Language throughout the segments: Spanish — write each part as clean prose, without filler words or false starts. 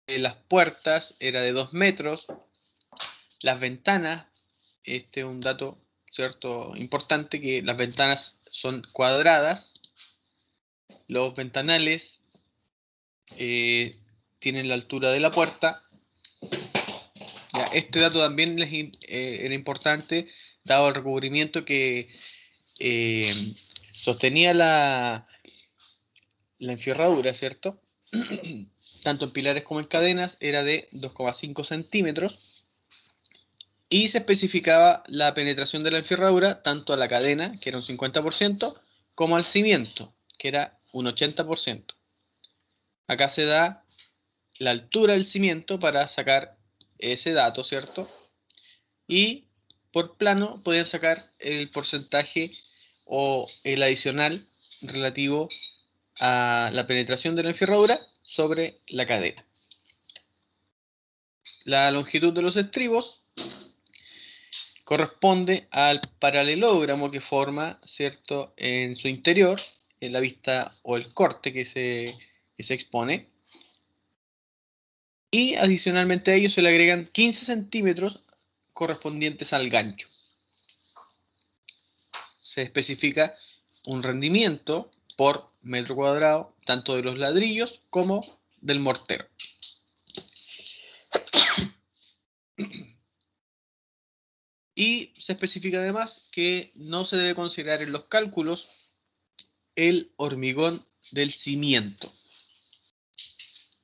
las puertas era de 2 metros. Las ventanas, este es un dato, ¿cierto?, importante, que las ventanas son cuadradas. Los ventanales tienen la altura de la puerta. Ya, este dato también era importante, dado el recubrimiento que sostenía la enferradura, ¿cierto? Tanto en pilares como en cadenas, era de 2,5 centímetros. Y se especificaba la penetración de la enferradura tanto a la cadena, que era un 50%, como al cimiento, que era un 80%. Acá se da la altura del cimiento para sacar ese dato, ¿cierto? Y por plano pueden sacar el porcentaje o el adicional relativo a la penetración de la enferradura sobre la cadena. La longitud de los estribos corresponde al paralelogramo que forma, ¿cierto?, en su interior, en la vista o el corte que se expone. Y adicionalmente a ello se le agregan 15 centímetros correspondientes al gancho. Se especifica un rendimiento por metro cuadrado tanto de los ladrillos como del mortero. Y se especifica además que no se debe considerar en los cálculos el hormigón del cimiento.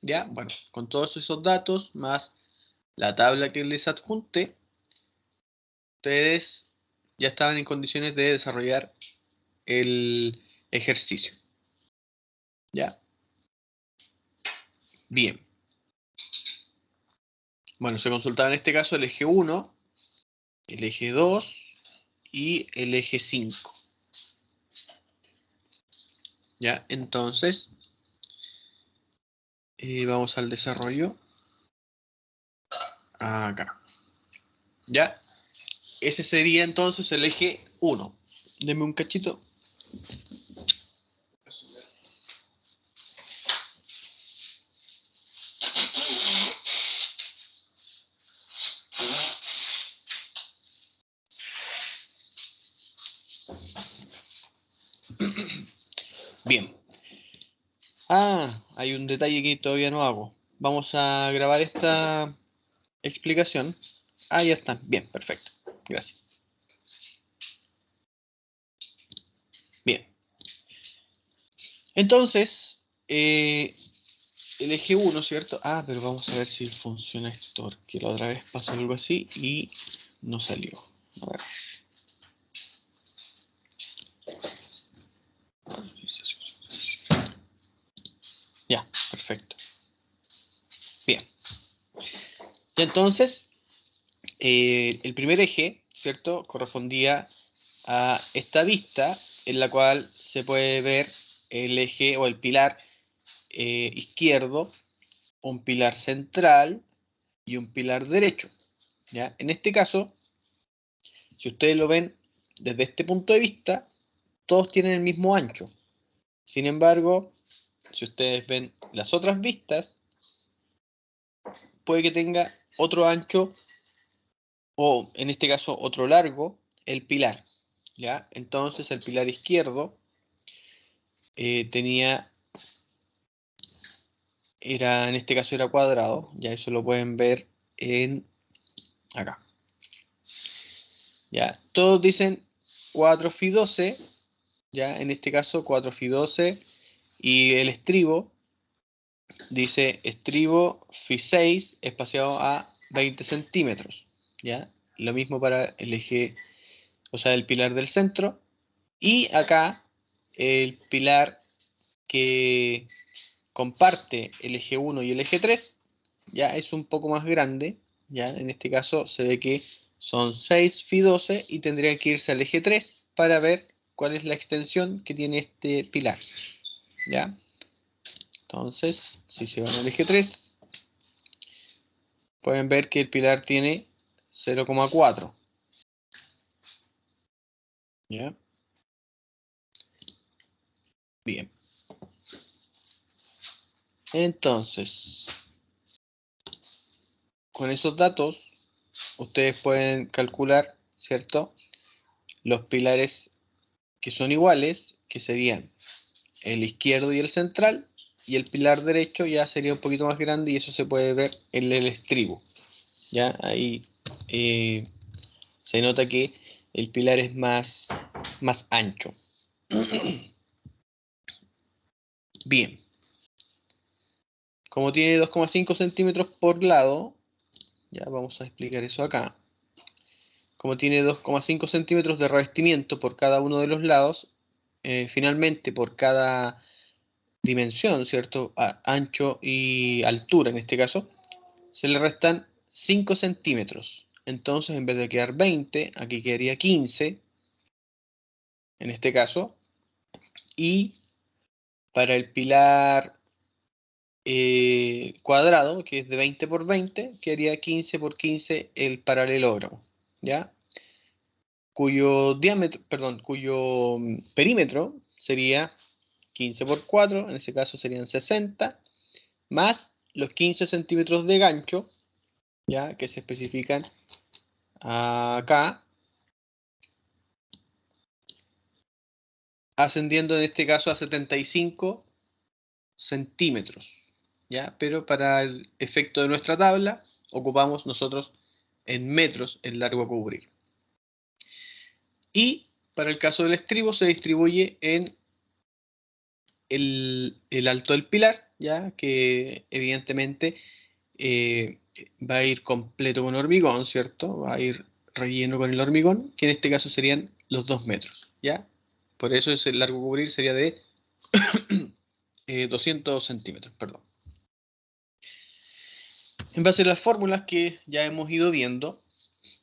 Ya, bueno, con todos esos datos, más la tabla que les adjunté, ustedes ya estaban en condiciones de desarrollar el ejercicio. ¿Ya? Bien. Bueno, se consultaba en este caso el eje 1, el eje 2 y el eje 5. ¿Ya? Entonces, vamos al desarrollo. Acá. ¿Ya? Ese sería entonces el eje 1. Deme un cachito. Bien. Hay un detalle que todavía no hago. Vamos a grabar esta explicación. Ya está. Bien, perfecto. Gracias. Bien. Entonces, el eje 1, ¿cierto? Pero vamos a ver si funciona esto, porque la otra vez pasó algo así y no salió. A ver. Ya, perfecto. Bien. Y entonces, el primer eje, ¿cierto?, correspondía a esta vista en la cual se puede ver el eje o el pilar izquierdo, un pilar central y un pilar derecho. ¿Ya? En este caso, si ustedes lo ven desde este punto de vista, todos tienen el mismo ancho. Sin embargo, si ustedes ven las otras vistas, puede que tenga otro ancho o en este caso otro largo el pilar. ¿Ya? Entonces el pilar izquierdo en este caso era cuadrado, ya eso lo pueden ver en acá. Ya, todos dicen 4 Fi 12, ya en este caso 4 Fi 12, y el estribo dice estribo Fi 6 espaciado a 20 centímetros, ya, lo mismo para el eje, o sea, el pilar del centro, y acá el pilar que comparte el eje 1 y el eje 3, ya es un poco más grande, ya en este caso se ve que son 6 Fi 12 y tendrían que irse al eje 3 para ver cuál es la extensión que tiene este pilar, ya. Entonces, si se van al eje 3, pueden ver que el pilar tiene 0,4, ya. Bien. Entonces, con esos datos, ustedes pueden calcular, ¿cierto?, los pilares que son iguales, que serían el izquierdo y el central, y el pilar derecho ya sería un poquito más grande y eso se puede ver en el estribo. Ya ahí se nota que el pilar es más ancho. Bien. Como tiene 2,5 centímetros por lado, ya vamos a explicar eso acá. Como tiene 2,5 centímetros de revestimiento por cada uno de los lados, finalmente por cada dimensión, ¿cierto?, ancho y altura en este caso, se le restan 5 centímetros. Entonces, en vez de quedar 20, aquí quedaría 15, en este caso. Y para el pilar cuadrado, que es de 20 por 20, quedaría 15 por 15 el paralelogramo, ¿ya? Cuyo diámetro, perdón, cuyo perímetro sería 15 por 4, en ese caso serían 60, más los 15 centímetros de gancho, ya que se especifican acá, ascendiendo en este caso a 75 centímetros, ya, pero para el efecto de nuestra tabla ocupamos nosotros en metros el largo a cubrir. Y para el caso del estribo se distribuye en el alto del pilar, ya que evidentemente va a ir completo con hormigón, ¿cierto? Va a ir relleno con el hormigón, que en este caso serían los 2 metros, ¿ya? Por eso el largo a cubrir sería de 200 centímetros, perdón. En base a las fórmulas que ya hemos ido viendo,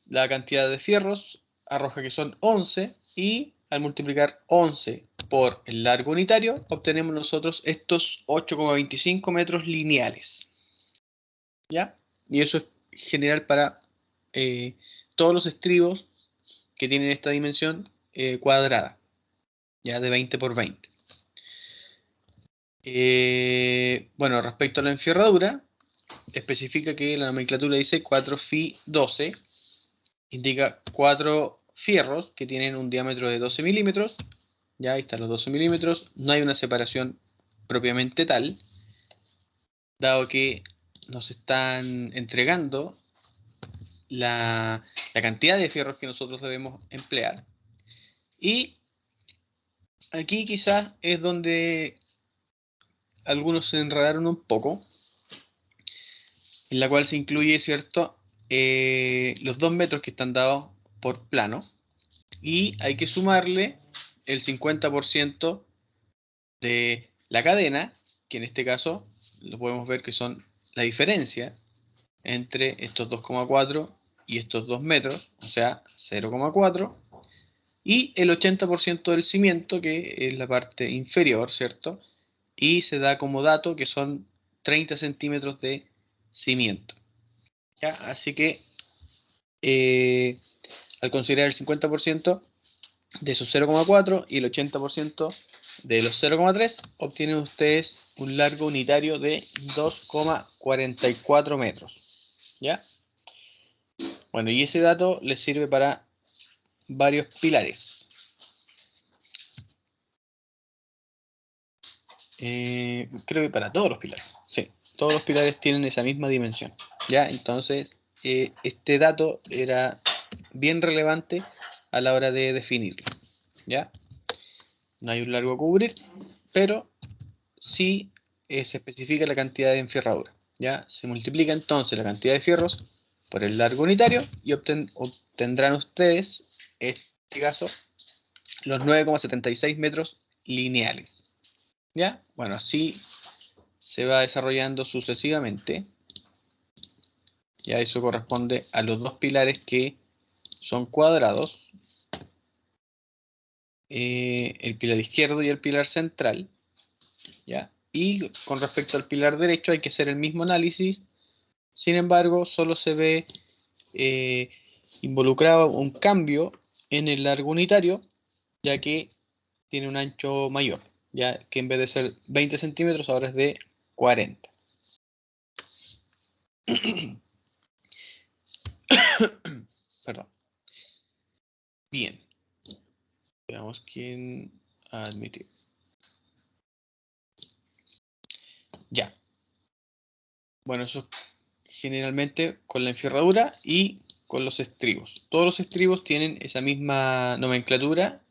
la cantidad de fierros arroja que son 11 y al multiplicar 11 por el largo unitario obtenemos nosotros estos 8,25 metros lineales. ¿Ya? Y eso es general para todos los estribos que tienen esta dimensión cuadrada, ya de 20 por 20. Bueno, respecto a la enferradura, especifica que la nomenclatura dice 4Fi12, indica 4 fierros que tienen un diámetro de 12 milímetros, ya ahí están los 12 milímetros, no hay una separación propiamente tal, dado que nos están entregando la cantidad de fierros que nosotros debemos emplear. Y aquí quizás es donde algunos se enredaron un poco, en la cual se incluye, ¿cierto?, los 2 metros que están dados por plano, y hay que sumarle el 50% de la cadena, que en este caso lo podemos ver que son la diferencia entre estos 2,4 y estos 2 metros, o sea, 0,4, y el 80% del cimiento, que es la parte inferior, ¿cierto? Y se da como dato que son 30 centímetros de cimiento. ¿Ya? Así que al considerar el 50% de esos 0,4 y el 80% de los 0,3, obtienen ustedes un largo unitario de 2,44 metros. ¿Ya? Bueno, y ese dato les sirve para varios pilares. Creo que para todos los pilares. Sí, todos los pilares tienen esa misma dimensión. ¿Ya? Entonces, este dato era bien relevante a la hora de definirlo. ¿Ya? No hay un largo a cubrir, pero sí se especifica la cantidad de enferradura. ¿Ya? Se multiplica entonces la cantidad de fierros por el largo unitario y obtendrán ustedes, en este caso, los 9,76 metros lineales. ¿Ya? Bueno, así se va desarrollando sucesivamente. Ya eso corresponde a los dos pilares que son cuadrados, el pilar izquierdo y el pilar central. ¿Ya? Y con respecto al pilar derecho hay que hacer el mismo análisis, sin embargo solo se ve involucrado un cambio en el largo unitario, ya que tiene un ancho mayor, ya que en vez de ser 20 centímetros ahora es de 40. Perdón. Bien. Veamos quién admitió. Ya. Bueno, eso generalmente con la enferradura y con los estribos. Todos los estribos tienen esa misma nomenclatura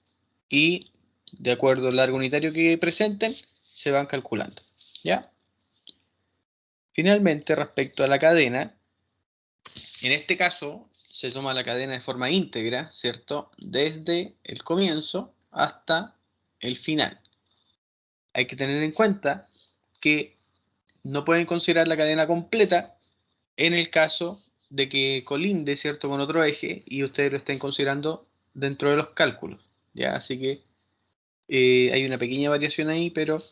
y de acuerdo al largo unitario que presenten, se van calculando. ¿Ya? Finalmente, respecto a la cadena, en este caso se toma la cadena de forma íntegra, ¿cierto? Desde el comienzo hasta el final. Hay que tener en cuenta que no pueden considerar la cadena completa en el caso de que colinde, ¿cierto?, con otro eje y ustedes lo estén considerando dentro de los cálculos. ¿Ya? Así que hay una pequeña variación ahí, pero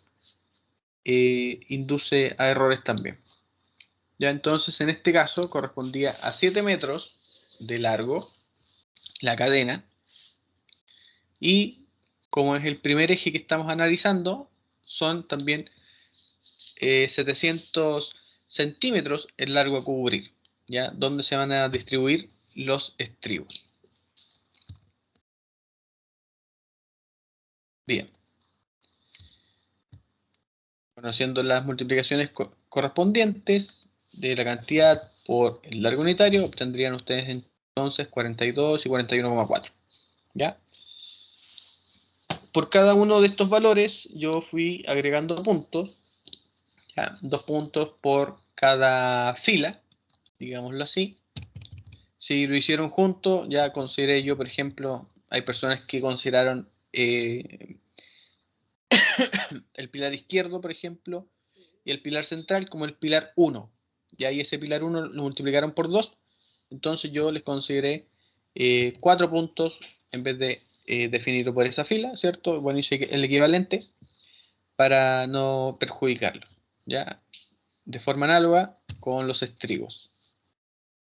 induce a errores también. Ya, entonces en este caso correspondía a 7 metros de largo la cadena y como es el primer eje que estamos analizando, son también 700 centímetros el largo a cubrir, ¿ya? Donde se van a distribuir los estribos. Bien. Bueno, haciendo las multiplicaciones correspondientes de la cantidad por el largo unitario, obtendrían ustedes entonces 42 y 41,4. ¿Ya? Por cada uno de estos valores yo fui agregando puntos, ¿ya? 2 puntos por cada fila, digámoslo así. Si lo hicieron juntos, ya consideré yo, por ejemplo, hay personas que consideraron el pilar izquierdo, por ejemplo, y el pilar central como el pilar 1. Y ahí ese pilar 1 lo multiplicaron por 2. Entonces yo les consideré 4 puntos en vez de definirlo por esa fila, ¿cierto? Bueno, hice el equivalente para no perjudicarlo, ¿ya? De forma análoga con los estribos.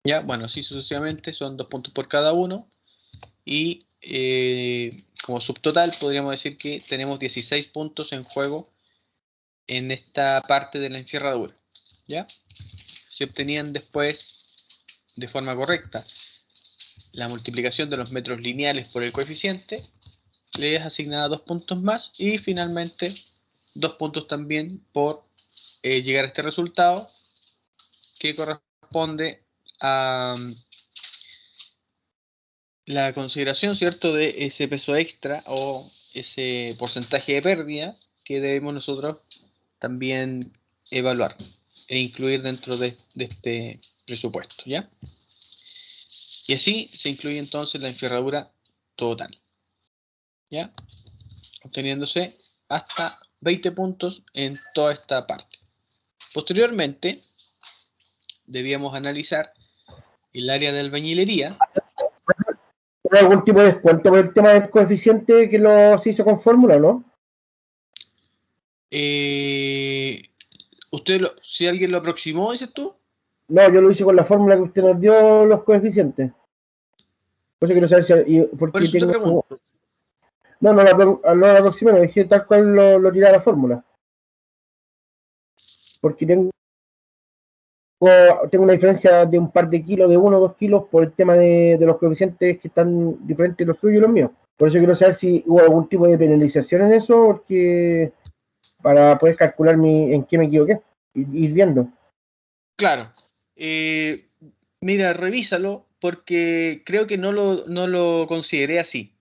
Ya, bueno, así sucesivamente son 2 puntos por cada uno. Y como subtotal podríamos decir que tenemos 16 puntos en juego en esta parte de la enferradura. ¿Ya? Se obtenían después de forma correcta la multiplicación de los metros lineales por el coeficiente, les asignaba 2 puntos más y finalmente 2 puntos también por llegar a este resultado que corresponde a la consideración, ¿cierto?, de ese peso extra o ese porcentaje de pérdida que debemos nosotros también evaluar e incluir dentro de este presupuesto, ¿ya? Y así se incluye entonces la enferradura total, ¿ya? Obteniéndose hasta 20 puntos en toda esta parte. Posteriormente, debíamos analizar el área de albañilería. ¿Hay algún tipo de descuento por el tema del coeficiente que se hizo con fórmula, no? Si alguien lo aproximó, dices tú. No, yo lo hice con la fórmula que usted nos dio, los coeficientes. Por eso quiero saber si... Por eso te pregunto. No la aproximé, no dije tal cual lo tiré a la fórmula. Porque tengo una diferencia de un par de kilos, de 1 o 2 kilos, por el tema de los coeficientes que están diferentes los suyos y los míos. Por eso quiero saber si hubo algún tipo de penalización en eso, porque para poder calcular en qué me equivoqué, ir viendo. Claro. Mira, revísalo, porque creo que no lo consideré así.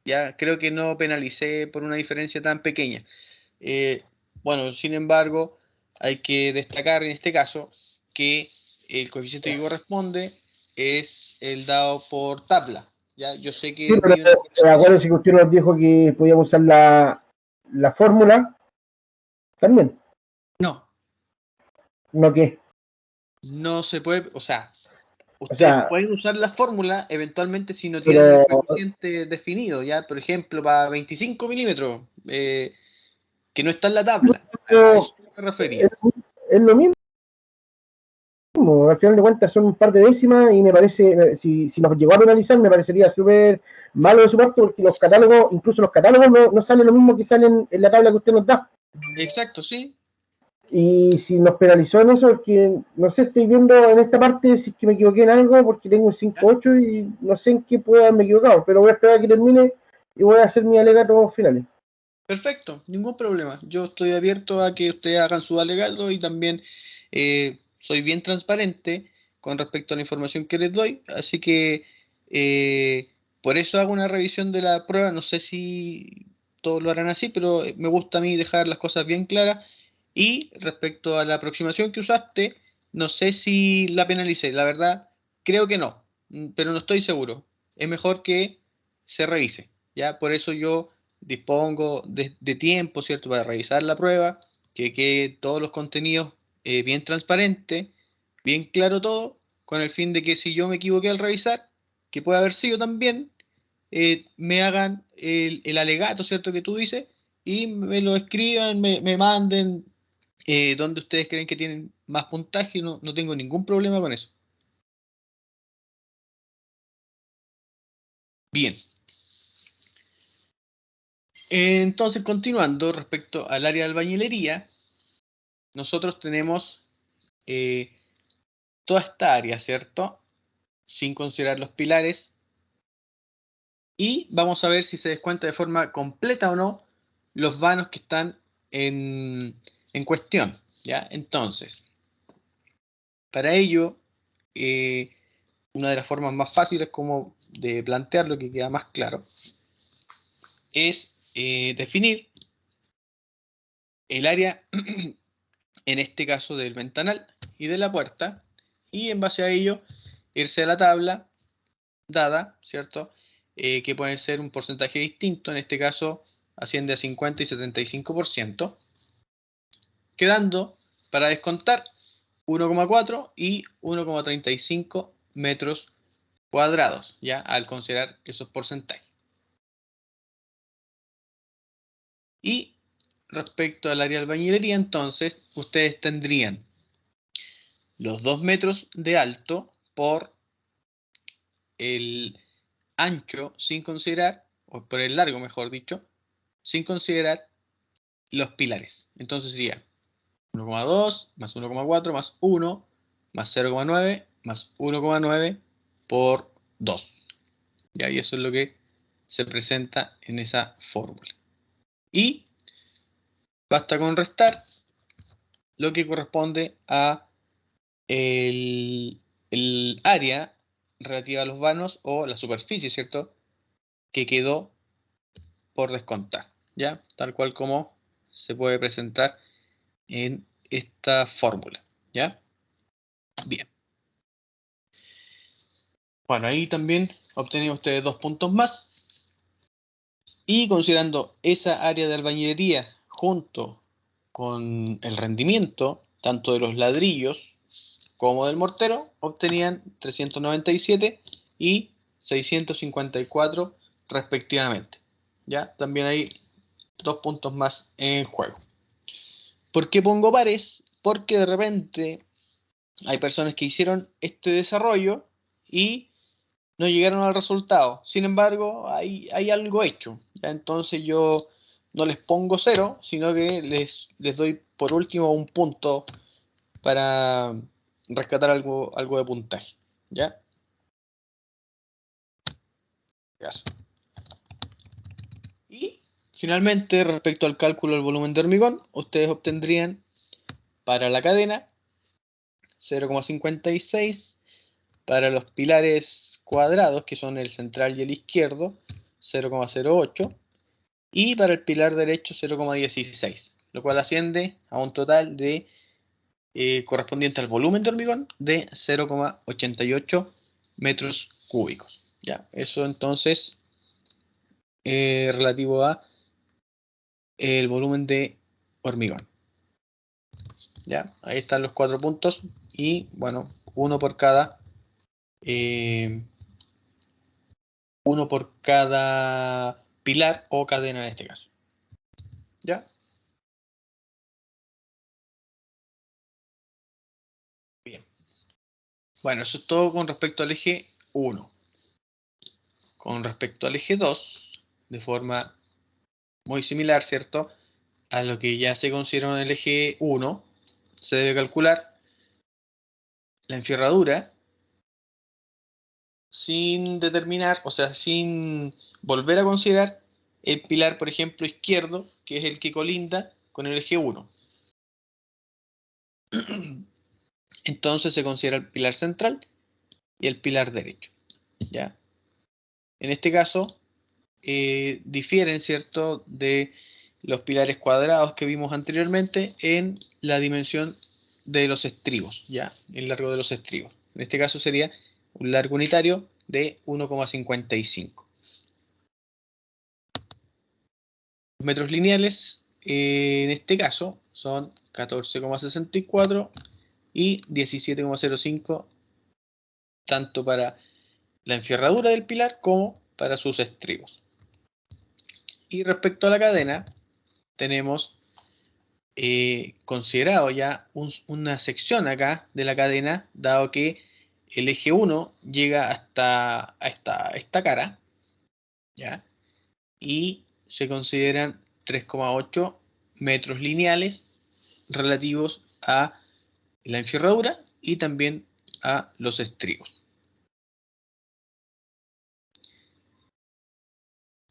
Ya, creo que no penalicé por una diferencia tan pequeña. Bueno, sin embargo, hay que destacar en este caso que el coeficiente que corresponde es el dado por tabla. ¿Ya? Yo sé que Sí, pero acuérdense que usted nos dijo que podíamos usar la fórmula también. No. ¿No qué? No se puede, o sea, ustedes pueden usar la fórmula eventualmente si no tienen el coeficiente definido, ¿ya? Por ejemplo, para 25 milímetros, que no está en la tabla. A eso me refería. Es lo mismo. Al final de cuentas son un par de décimas y me parece, si nos llegó a penalizar, me parecería súper malo de su parte porque los catálogos, incluso los catálogos no salen lo mismo que salen en la tabla que usted nos da. Exacto, sí. Y si nos penalizó en eso, es que no sé, estoy viendo en esta parte si es que me equivoqué en algo, porque tengo un 5.8 y no sé en qué puedo haberme equivocado, pero voy a esperar a que termine y voy a hacer mis alegatos finales. Perfecto, ningún problema. Yo estoy abierto a que ustedes hagan su alegato y también soy bien transparente con respecto a la información que les doy, así que por eso hago una revisión de la prueba. No sé si todos lo harán así, pero me gusta a mí dejar las cosas bien claras. Y respecto a la aproximación que usaste, no sé si la penalicé, la verdad creo que no, pero no estoy seguro. Es mejor que se revise, ¿ya? Por eso yo dispongo de tiempo, ¿cierto?, para revisar la prueba, que quede todos los contenidos bien transparentes, bien claro todo, con el fin de que si yo me equivoqué al revisar, que puede haber sido también, me hagan el alegato, ¿cierto?, que tú dices, y me lo escriban, me manden donde ustedes creen que tienen más puntaje, y no tengo ningún problema con eso. Bien. Entonces, continuando respecto al área de albañilería, nosotros tenemos toda esta área, ¿cierto? Sin considerar los pilares. Y vamos a ver si se descuenta de forma completa o no los vanos que están en cuestión, ¿ya? Entonces, para ello, eh, una de las formas más fáciles como de plantearlo, que queda más claro, es definir el área, en este caso del ventanal y de la puerta, y en base a ello irse a la tabla dada, ¿cierto? Que puede ser un porcentaje distinto, en este caso asciende a 50 y 75%, quedando para descontar 1,4 y 1,35 metros cuadrados, ya al considerar esos porcentajes. Y respecto al área de albañilería, entonces, ustedes tendrían los 2 metros de alto por el ancho, sin considerar, o por el largo, mejor dicho, sin considerar los pilares. Entonces sería 1,2 más 1,4 más 1 más 0,9 más 1,9 por 2. ¿Ya? Y eso es lo que se presenta en esa fórmula. Y basta con restar lo que corresponde a el área relativa a los vanos o la superficie, ¿cierto?, que quedó por descontar, ¿ya? Tal cual como se puede presentar en esta fórmula, ¿ya? Bien. Bueno, ahí también obtenido ustedes 2 puntos más. Y considerando esa área de albañilería junto con el rendimiento tanto de los ladrillos como del mortero, obtenían 397 y 654 respectivamente. ¿Ya? También hay 2 puntos más en juego. ¿Por qué pongo pares? Porque de repente hay personas que hicieron este desarrollo y no llegaron al resultado. Sin embargo, hay algo hecho, ¿ya? Entonces yo no les pongo 0, sino que les doy por último un punto para rescatar algo de puntaje, ¿ya? Y finalmente, respecto al cálculo del volumen de hormigón, ustedes obtendrían para la cadena 0,56, para los pilares cuadrados, que son el central y el izquierdo, 0,08, y para el pilar derecho 0,16, lo cual asciende a un total de correspondiente al volumen de hormigón de 0,88 metros cúbicos. ¿Ya? Eso entonces relativo a el volumen de hormigón. ¿Ya? Ahí están los 4 puntos y bueno, eh, uno por cada pilar o cadena en este caso. ¿Ya? Bien. Bueno, eso es todo con respecto al eje 1. Con respecto al eje 2, de forma muy similar, ¿cierto?, a lo que ya se consideró en el eje 1, se debe calcular la enfierradura sin determinar, o sea, sin volver a considerar el pilar, por ejemplo, izquierdo, que es el que colinda con el eje 1. Entonces se considera el pilar central y el pilar derecho, ¿ya? En este caso, difieren, ¿cierto?, de los pilares cuadrados que vimos anteriormente en la dimensión de los estribos, ¿ya? El largo de los estribos. En este caso sería un largo unitario de 1,55. Los metros lineales, en este caso, son 14,64 y 17,05, tanto para la enfierradura del pilar como para sus estribos. Y respecto a la cadena, tenemos considerado ya una sección acá de la cadena, dado que el eje 1 llega hasta esta cara, ¿ya? Y se consideran 3,8 metros lineales relativos a la enfierradura y también a los estribos.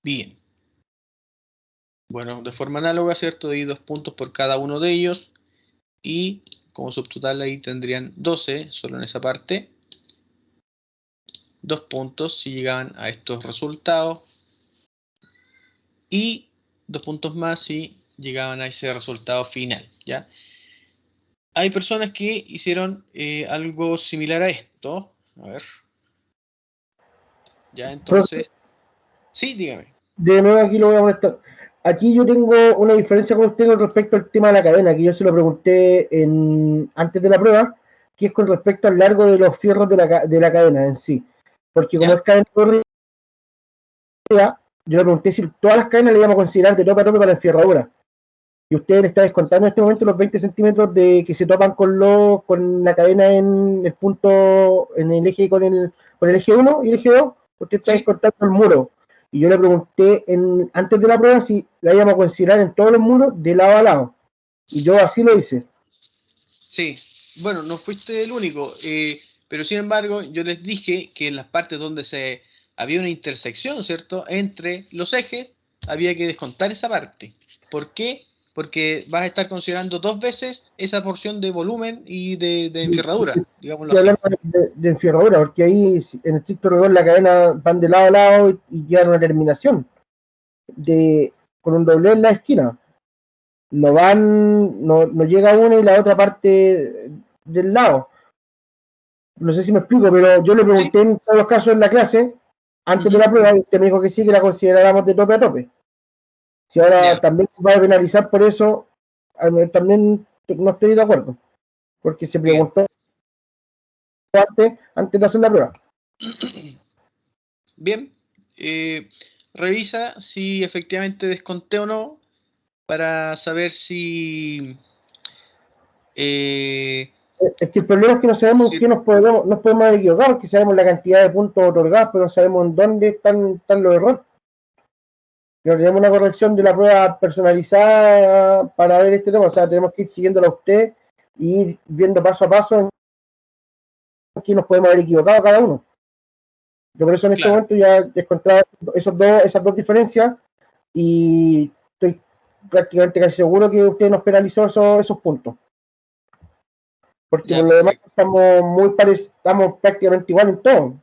Bien. Bueno, de forma análoga, ¿cierto? Hay 2 puntos por cada uno de ellos y como subtotal ahí tendrían 12 solo en esa parte. 2 puntos si llegaban a estos resultados y 2 puntos más si llegaban a ese resultado final, ¿ya? Hay personas que hicieron algo similar a esto. A ver. Ya, entonces. Sí, dígame. De nuevo aquí lo voy a molestar. Aquí yo tengo una diferencia con usted con respecto al tema de la cadena, que yo se lo pregunté antes de la prueba, que es con respecto al largo de los fierros de la cadena en sí. Porque como ¿Ya? es cadena corrida, yo le pregunté si todas las cadenas le íbamos a considerar de tope a tope para la enfierradura. Y usted le está descontando en este momento los 20 centímetros de que se topan con la cadena en el punto, en el eje con el eje 1 y el eje 2, usted está Sí. descontando el muro. Y yo le pregunté antes de la prueba si la íbamos a considerar en todos los muros de lado a lado. Y yo así lo hice. Sí. Bueno, no fuiste el único. Pero sin embargo, yo les dije que en las partes donde había una intersección, ¿cierto?, entre los ejes, había que descontar esa parte. ¿Por qué? Porque vas a estar considerando 2 veces esa porción de volumen y de enfierradura, digámoslo Estoy así. hablando de enfierradura, porque ahí en estricto rigor la cadena van de lado a lado y llevan una terminación con un doblez en la esquina. No llega una y la otra parte del lado. No sé si me explico, pero yo le Sí. pregunté en todos los casos en la clase, antes de la prueba, y usted me dijo que sí, que la consideráramos de tope a tope. Si ahora Ya. también va a penalizar por eso, también no estoy de acuerdo, porque se Bien. preguntó antes de hacer la prueba. Bien. Revisa si efectivamente desconté o no para saber si Es que el problema es que no sabemos en qué nos podemos haber equivocado, porque sabemos la cantidad de puntos otorgados, pero no sabemos en dónde están los errores. Pero tenemos una corrección de la prueba personalizada para ver este tema, o sea, tenemos que ir siguiéndola a usted y ir viendo paso a paso en qué nos podemos haber equivocado cada uno. Yo por eso en este claro, momento ya he encontrado esas dos diferencias y estoy prácticamente casi seguro que usted nos penalizó esos puntos. Porque por ya lo demás perfecto. estamos prácticamente igual en todo.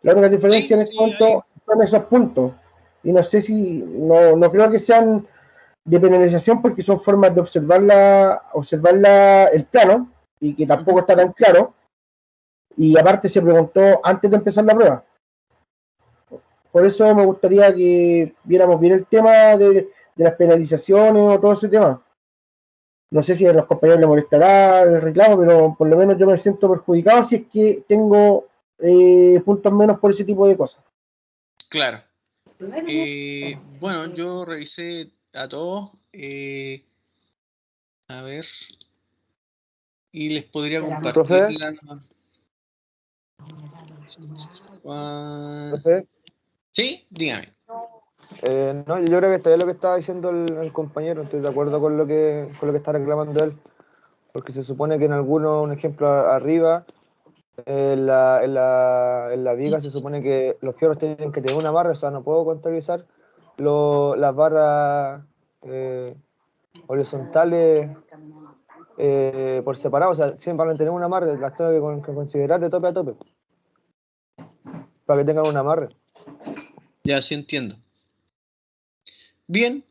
La única diferencia Sí, en este sí, ahí. momento son esos puntos. Y no sé si, no creo que sean de penalización porque son formas de observar el plano y que tampoco está tan claro. Y aparte se preguntó antes de empezar la prueba. Por eso me gustaría que viéramos bien el tema de las penalizaciones o todo ese tema. No sé si a los compañeros les molestará el reclamo, pero por lo menos yo me siento perjudicado si es que tengo puntos menos por ese tipo de cosas. Claro. Bueno, yo revisé a todos. A ver. Y les podría compartir Profe, la. Ah, profe, sí, dígame. no, yo creo que está bien lo que estaba diciendo el compañero, estoy de acuerdo con lo que está reclamando él, Porque se supone que en algunos, un ejemplo arriba, en la viga se supone que los fierros tienen que tener una barra, o sea, no puedo contabilizar las barras horizontales por separado, o sea, siempre van a tener un amarre, las tengo que considerar de tope a tope, para que tengan un amarre. Ya, sí entiendo. Bien.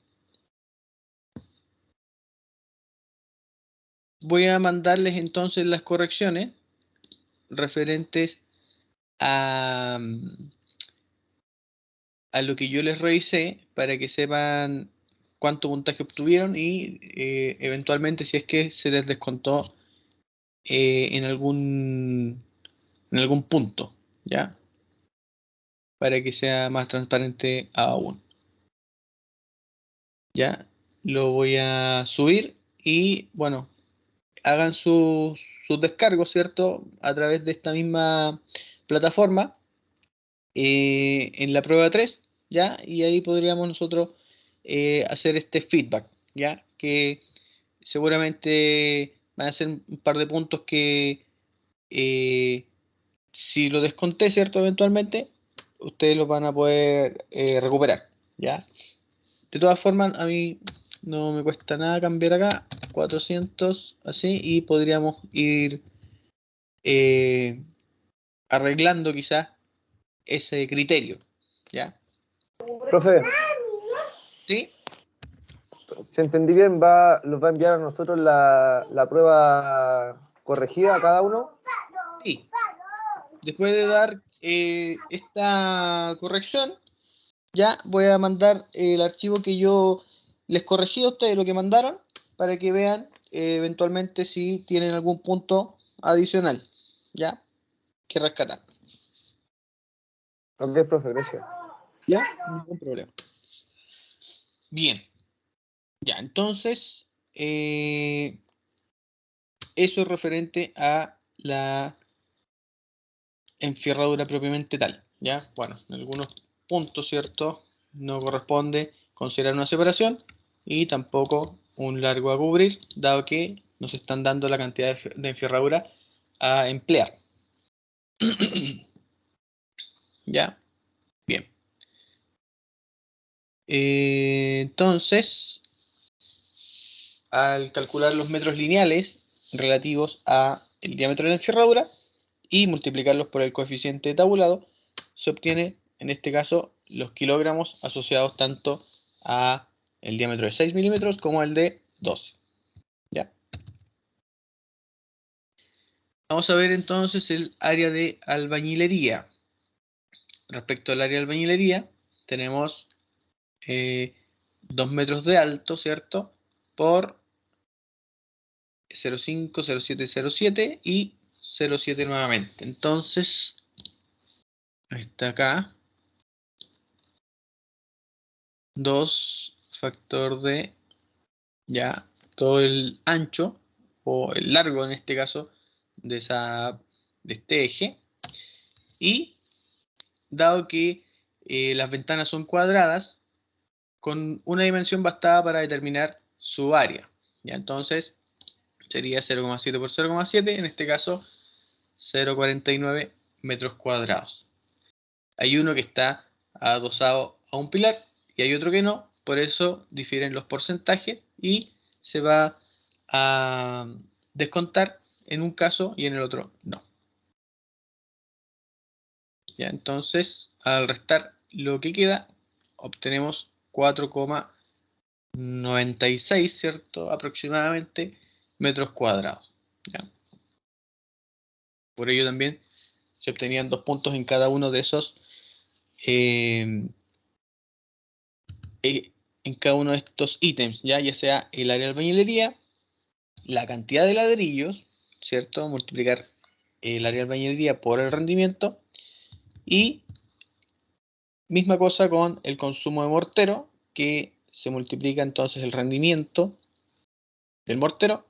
Voy a mandarles entonces las correcciones referentes a lo que yo les revisé para que sepan cuánto puntaje obtuvieron y eventualmente si es que se les descontó en algún punto, ¿ya? Para que sea más transparente aún. ¿Ya? Lo voy a subir y, bueno, hagan sus descargos, ¿cierto? A través de esta misma plataforma en la prueba 3, ¿ya? Y ahí podríamos nosotros hacer este feedback, ¿ya? Que seguramente van a ser un par de puntos que eh, si lo desconté, ¿cierto? Eventualmente, ustedes los van a poder recuperar, ¿ya? De todas formas, a mí no me cuesta nada cambiar acá, 400, así, y podríamos ir eh, arreglando quizás ese criterio, ¿ya? Profe, ¿Sí? si entendí bien, los va a enviar a nosotros la prueba corregida a cada uno. Sí. Después de dar esta corrección, ya voy a mandar el archivo que yo les corregí a ustedes, lo que mandaron, para que vean eventualmente si tienen algún punto adicional, ¿ya? Que rescatar. Ok, profe, gracias. ¿Ya? Ningún problema. Bien. Ya, entonces, eso es referente a la enfierradura propiamente tal, ¿ya? Bueno, en algunos puntos, ¿cierto? No corresponde considerar una separación y tampoco un largo a cubrir, dado que nos están dando la cantidad de enfierradura a emplear. ¿Ya? Bien. Entonces, al calcular los metros lineales relativos a el diámetro de la enfierradura y multiplicarlos por el coeficiente tabulado, se obtiene en este caso los kilogramos asociados tanto a el diámetro de 6 milímetros como el de 12. ¿Ya? Vamos a ver entonces el área de albañilería. Respecto al área de albañilería, tenemos 2 metros de alto, ¿cierto? Por 0,5, 0,7, 0,7 y 0,7 nuevamente. Entonces, está acá 2 factor de ya todo el ancho o el largo en este caso de este eje, y dado que las ventanas son cuadradas, con una dimensión bastada para determinar su área. Ya, entonces sería 0,7 por 0,7, en este caso 0,49 metros cuadrados. Hay uno que está adosado a un pilar y hay otro que no, por eso difieren los porcentajes y se va a descontar en un caso y en el otro no. Ya, entonces, al restar lo que queda, obtenemos 4,96, ¿cierto? Aproximadamente metros cuadrados. ¿Ya? Por ello también se obtenían 2 puntos en cada uno de esos eh, en cada uno de estos ítems, ya sea el área de albañilería, la cantidad de ladrillos, ¿cierto? Multiplicar el área de albañilería por el rendimiento y misma cosa con el consumo de mortero, que se multiplica entonces el rendimiento del mortero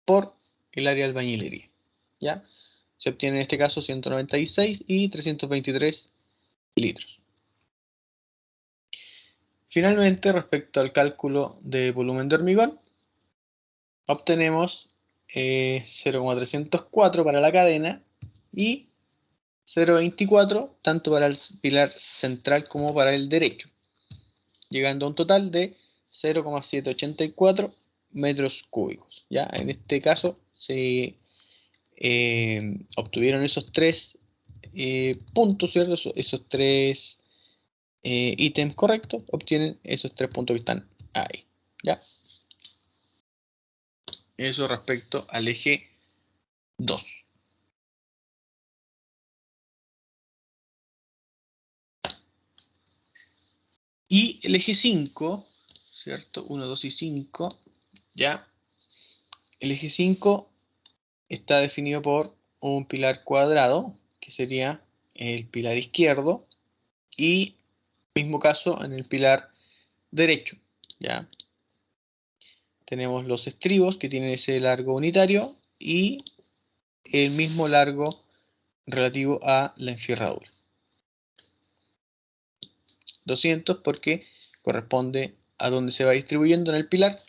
por el área de albañilería, ¿ya? Se obtiene en este caso 196 y 323 litros. Finalmente, respecto al cálculo de volumen de hormigón, obtenemos 0,304 para la cadena y 0,24 tanto para el pilar central como para el derecho, llegando a un total de 0,784 metros cúbicos. Ya en este caso se obtuvieron esos tres puntos, ¿cierto? Esos tres ítems correctos, obtienen esos 3 puntos que están ahí. ¿Ya? Eso respecto al eje 2. Y el eje 5, ¿cierto? 1, 2 y 5, ¿ya? El eje 5 está definido por un pilar cuadrado, que sería el pilar izquierdo, y mismo caso en el pilar derecho, ¿ya? Tenemos los estribos que tienen ese largo unitario y el mismo largo relativo a la enfierradura. 200 porque corresponde a donde se va distribuyendo en el pilar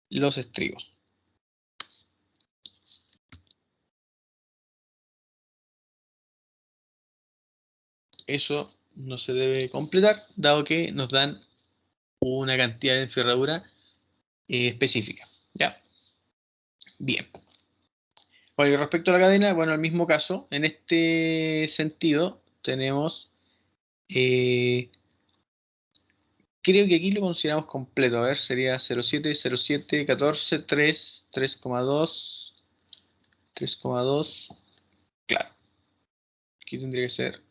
los estribos. Eso no se debe completar, dado que nos dan una cantidad de enfierradura específica. ¿Ya? Bien. Bueno, y respecto a la cadena, bueno, el mismo caso. En este sentido, tenemos... creo que aquí lo consideramos completo. A ver, sería 0,7, 0,7, 14, 3, 3,2, 3,2. Claro. Aquí tendría que ser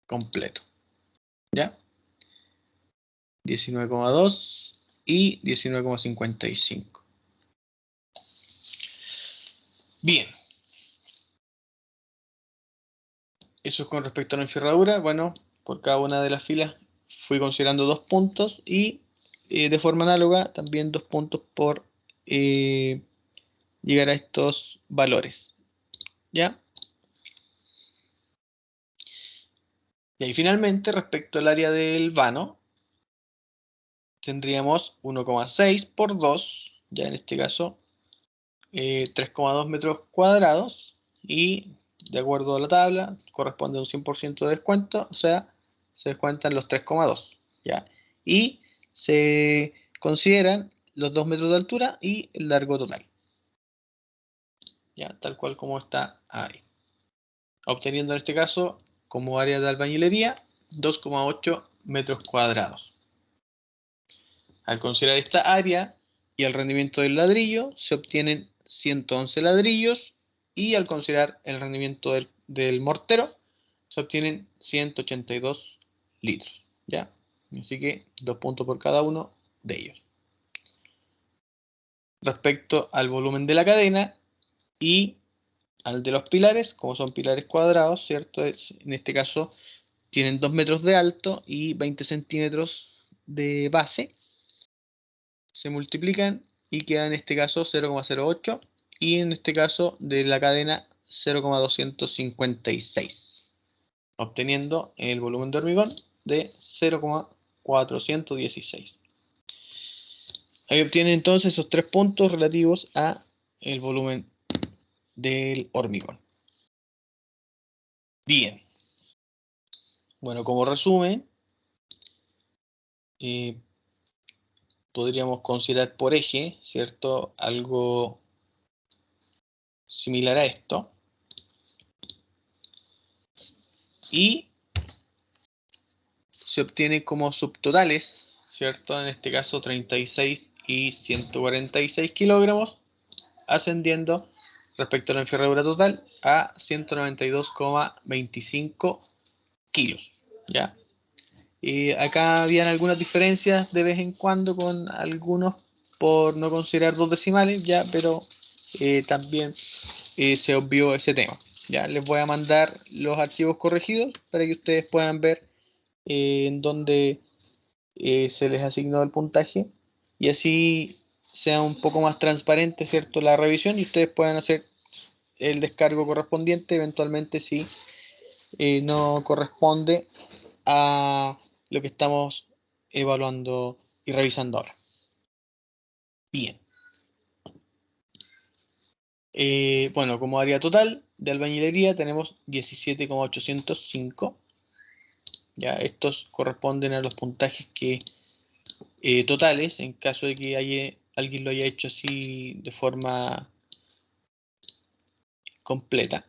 completo. ¿Ya? 19,2 y 19,55. Bien. Eso es con respecto a la enferradura. Bueno, por cada una de las filas fui considerando 2 puntos y de forma análoga también 2 puntos por llegar a estos valores. ¿Ya? Y ahí finalmente, respecto al área del vano, tendríamos 1,6 por 2, ya en este caso 3,2 metros cuadrados, y de acuerdo a la tabla corresponde a un 100% de descuento, o sea, se descuentan los 3,2, ¿ya? Y se consideran los 2 metros de altura y el largo total, ¿ya? Tal cual como está ahí. Obteniendo en este caso, como área de albañilería, 2,8 metros cuadrados. Al considerar esta área y el rendimiento del ladrillo, se obtienen 111 ladrillos, y al considerar el rendimiento del mortero, se obtienen 182 litros. ¿Ya? Así que 2 puntos por cada uno de ellos. Respecto al volumen de la cadena y al de los pilares, como son pilares cuadrados, ¿cierto? En este caso tienen 2 metros de alto y 20 centímetros de base. Se multiplican y queda en este caso 0,08 y en este caso de la cadena 0,256, obteniendo el volumen de hormigón de 0,416. Ahí obtienen entonces esos 3 puntos relativos a el volumen del hormigón. Bien. Bueno, como resumen, podríamos considerar por eje, ¿cierto? Algo similar a esto. Y se obtiene como subtotales, ¿cierto? En este caso 36 y 146 kilogramos, ascendiendo respecto a la enferradura total a 192,25 kilos, ¿ya? Y acá habían algunas diferencias de vez en cuando con algunos por no considerar dos decimales, ya, pero también se obvió ese tema. Ya les voy a mandar los archivos corregidos para que ustedes puedan ver en dónde se les asignó el puntaje y así sea un poco más transparente, ¿cierto? La revisión, y ustedes puedan hacer el descargo correspondiente eventualmente si no corresponde a lo que estamos evaluando y revisando ahora. Bien. Bueno, como área total de albañilería tenemos 17,805. Ya, estos corresponden a los puntajes que totales, en caso de que alguien lo haya hecho así de forma completa.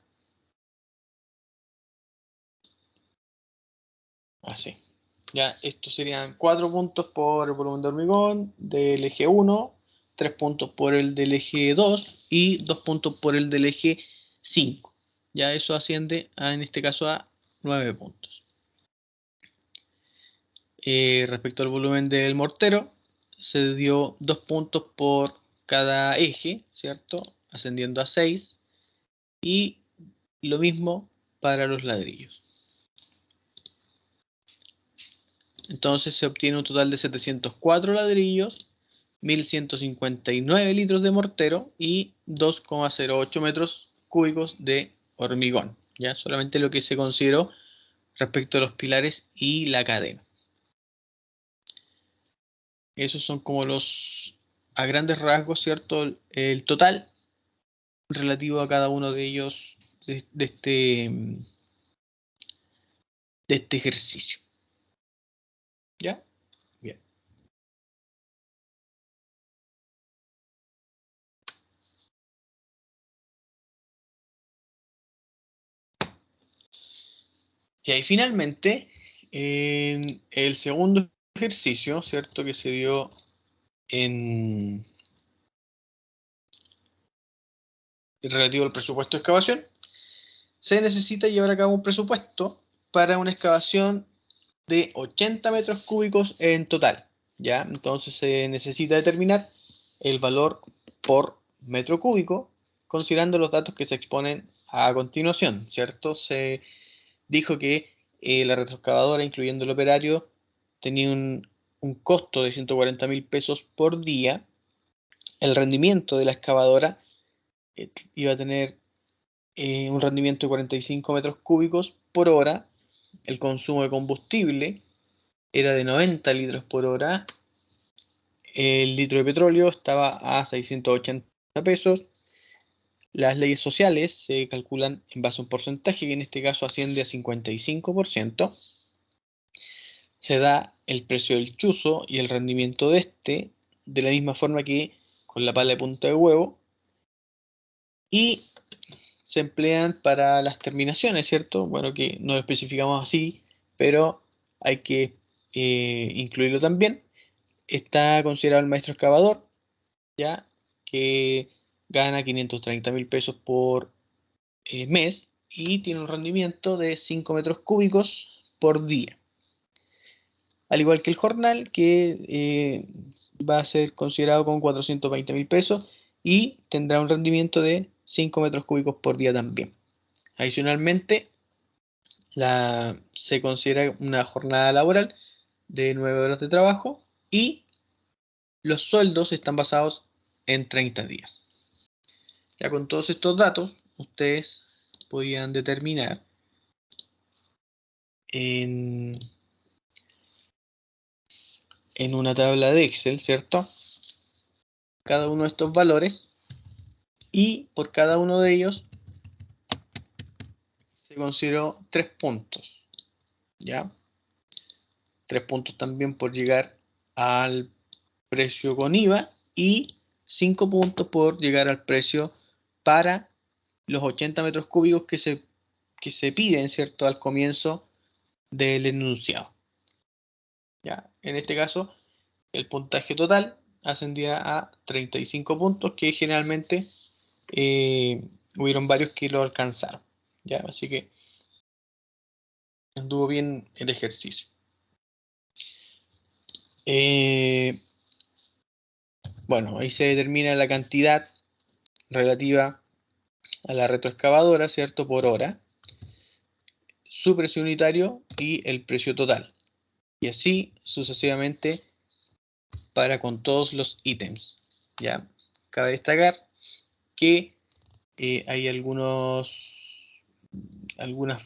Así. Ya, estos serían 4 puntos por el volumen de hormigón del eje 1, 3 puntos por el del eje 2 y 2 puntos por el del eje 5. Ya eso asciende en este caso a 9 puntos. Respecto al volumen del mortero, se dio 2 puntos por cada eje, ¿cierto? Ascendiendo a 6. Y lo mismo para los ladrillos. Entonces se obtiene un total de 704 ladrillos, 1159 litros de mortero y 2,08 metros cúbicos de hormigón. Ya solamente lo que se consideró respecto a los pilares y la cadena. Esos son como a grandes rasgos, ¿cierto? El total relativo a cada uno de ellos de este ejercicio. ¿Ya? Bien. Y ahí finalmente, en el segundo ejercicio, ¿cierto? Que se dio en relativo al presupuesto de excavación, se necesita llevar a cabo un presupuesto para una excavación de 80 metros cúbicos en total, ¿ya? Entonces se necesita determinar el valor por metro cúbico, considerando los datos que se exponen a continuación, ¿cierto? Se dijo que la retroexcavadora, incluyendo el operario, tenía un costo de 140.000 pesos por día. El rendimiento de la excavadora iba a tener un rendimiento de 45 metros cúbicos por hora. El consumo de combustible era de 90 litros por hora. El litro de petróleo estaba a 680 pesos. Las leyes sociales se calculan en base a un porcentaje que en este caso asciende a 55%. Se da el precio del chuzo y el rendimiento de este de la misma forma que con la pala de punta de huevo, y se emplean para las terminaciones, ¿cierto? Bueno, que no lo especificamos así, pero hay que incluirlo también. Está considerado el maestro excavador, ya que gana 530.000 pesos por mes y tiene un rendimiento de 5 metros cúbicos por día. Al igual que el jornal, que va a ser considerado con 420.000 pesos y tendrá un rendimiento de 5 metros cúbicos por día también. Adicionalmente, se considera una jornada laboral de 9 horas de trabajo y los sueldos están basados en 30 días. Ya con todos estos datos, ustedes podían determinar en una tabla de Excel, ¿cierto? Cada uno de estos valores, y por cada uno de ellos se consideró 3 puntos, ¿ya? 3 puntos también por llegar al precio con IVA y 5 puntos por llegar al precio para los 80 metros cúbicos que se piden, ¿cierto? Al comienzo del enunciado. ¿Ya? En este caso, el puntaje total ascendía a 35 puntos, que generalmente hubieron varios que lo alcanzaron. ¿Ya? Así que anduvo bien el ejercicio. Bueno, ahí se determina la cantidad relativa a la retroexcavadora, ¿cierto? Por hora, su precio unitario y el precio total. Y así sucesivamente para con todos los ítems. ¿Ya? Cabe destacar que hay algunas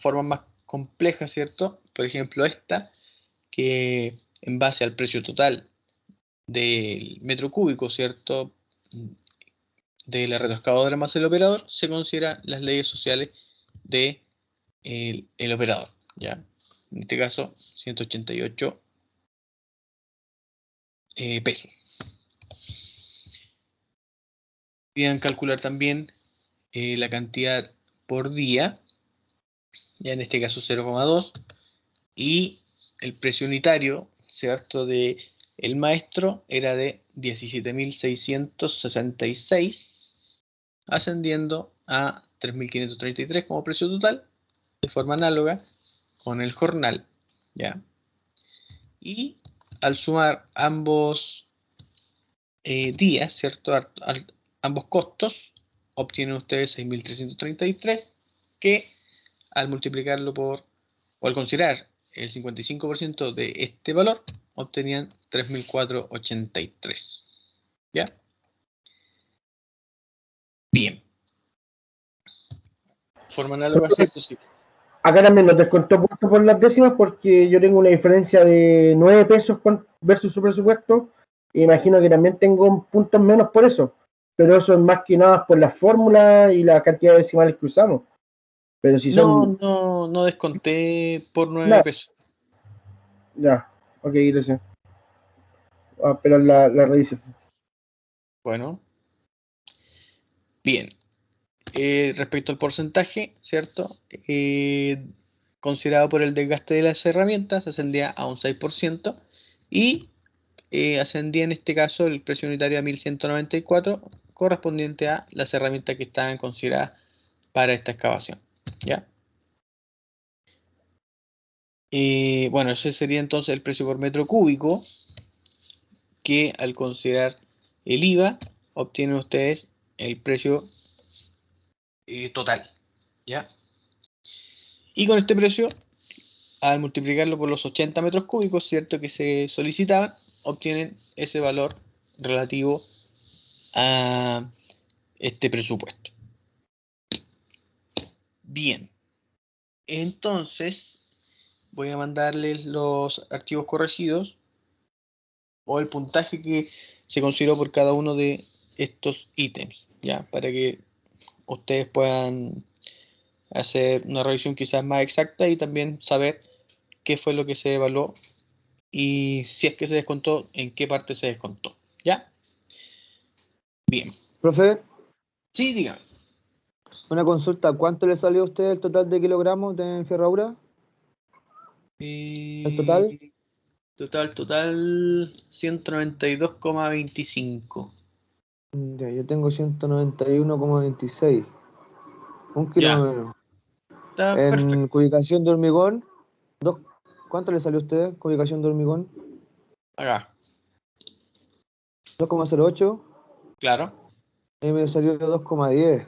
formas más complejas, ¿cierto? Por ejemplo, esta, que en base al precio total del metro cúbico, ¿cierto? de la retroexcavadora más el operador, se consideran las leyes sociales de el operador, ¿ya? En este caso, 188 pesos. Pidan calcular también la cantidad por día, ya en este caso 0,2, y el precio unitario, ¿cierto?, de el maestro era de 17.666, ascendiendo a 3.533 como precio total, de forma análoga con el jornal, ¿ya? Y al sumar ambos días, ¿cierto?, ambos costos, obtienen ustedes 6.333, que al multiplicarlo por, o al considerar el 55% de este valor, obtenían 3.483. ¿Ya? Bien. Forma análoga, ¿cierto? Sí. Acá también nos descontó puntos por las décimas porque yo tengo una diferencia de 9 pesos versus su presupuesto. E imagino que también tengo puntos menos por eso. Pero eso es más que nada por la fórmula y la cantidad de decimales que usamos. Pero si son... No desconté por 9 Nada, pesos. ya. Ok, gracias. Pero la revisión. Bueno. Bien. Respecto al porcentaje, ¿cierto? Considerado por el desgaste de las herramientas, ascendía a un 6% y ascendía en este caso el precio unitario a 1.194, correspondiente a las herramientas que estaban consideradas para esta excavación. ¿Ya? Bueno, ese sería entonces el precio por metro cúbico, que al considerar el IVA, obtienen ustedes el precio total. ¿Ya? Y con este precio, al multiplicarlo por los 80 metros cúbicos, ¿cierto?, que se solicitaban, obtienen ese valor relativo a este presupuesto. Bien, entonces voy a mandarles los archivos corregidos o el puntaje que se consideró por cada uno de estos ítems, ¿ya? Para que ustedes puedan hacer una revisión quizás más exacta y también saber qué fue lo que se evaluó y si es que se descontó, en qué parte se descontó, ¿ya? Bien. Profe, Sí, dígame. una consulta. ¿Cuánto le salió a usted el total de kilogramos de ferradura? ¿El total? Total, 192,25. Ya, yo tengo 191,26. Un kilo Ya, más o menos. está En perfecto. cubicación de hormigón, dos, ¿cuánto le salió a usted? Cubicación de hormigón, Acá, 2,08. claro. A mí me salió 2,10.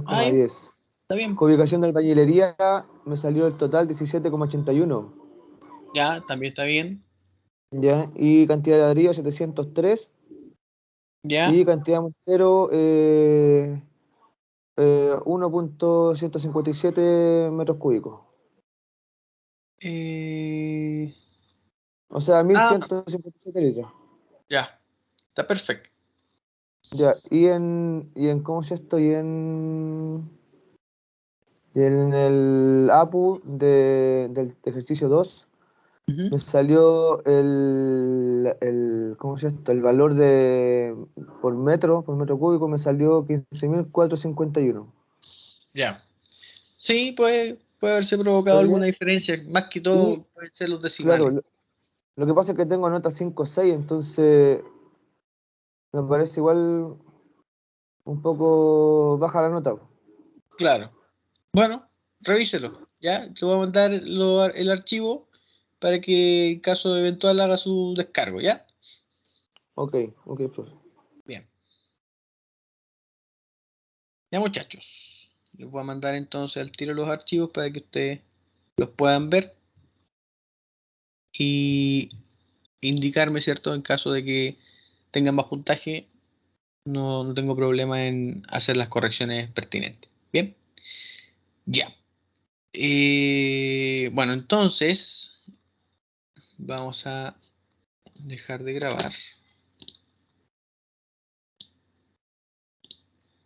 Ahí, 2,10. está bien. Cubicación de albañilería me salió el total 17,81. Ya, también está bien. ¿Ya? Y cantidad de ladrillo 703. Ya. Y cantidad de mortero 1,157 metros cúbicos. Eh, O sea, ah, 1.157 litros. ya, está perfecto. Ya, y en ¿cómo se esto? Y en el APU del ejercicio 2 Ujú. me salió ¿cómo se esto? El valor por metro cúbico me salió 15.451. Ya. Sí, puede haberse provocado ¿Está alguna bien? diferencia. Más que Y, todo, pueden ser los claro, decimales. lo que pasa es que tengo nota 5 o 6, entonces me parece igual un poco baja la nota. Claro. Bueno, revíselo. Ya, te voy a mandar el archivo para que en caso eventual haga su descargo, ¿ya? Ok, ok, profe. Bien. Ya, muchachos. Les voy a mandar entonces al tiro los archivos para que ustedes los puedan ver y indicarme, ¿cierto? En caso de que tengan más puntaje, no tengo problema en hacer las correcciones pertinentes. Bien, ya. Bueno, entonces vamos a dejar de grabar.